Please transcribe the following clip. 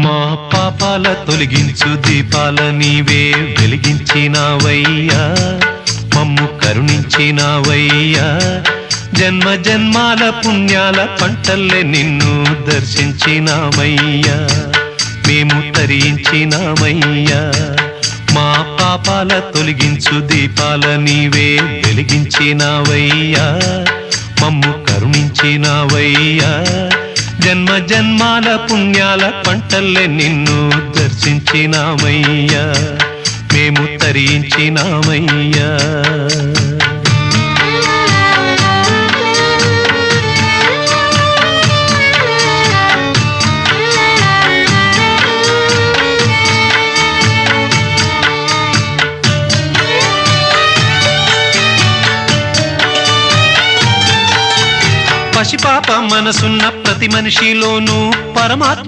మా పాపాల తొలగించు దీపాల నీవే వెలిగించినావయ్యా, మమ్ము కరుణించినావయ్యా. జన్మ జన్మాల పుణ్యాల పంటల్లే నిన్ను దర్శించినామయ్యా, మేము తరించినామయ్యా. మా పాపాల తొలగించు దీపాల నీవే వెలిగించినావయ్యా, మమ్ము కరుణించినావయ్యా. జన్మ జన్మాల పుణ్యాల పంటల్లే నిన్ను దర్శించినామయ్యా, మేము తరించినామయ్యా. పసిపాప మనసున్న ప్రతి మనిషిలోనూ పరమాత్మ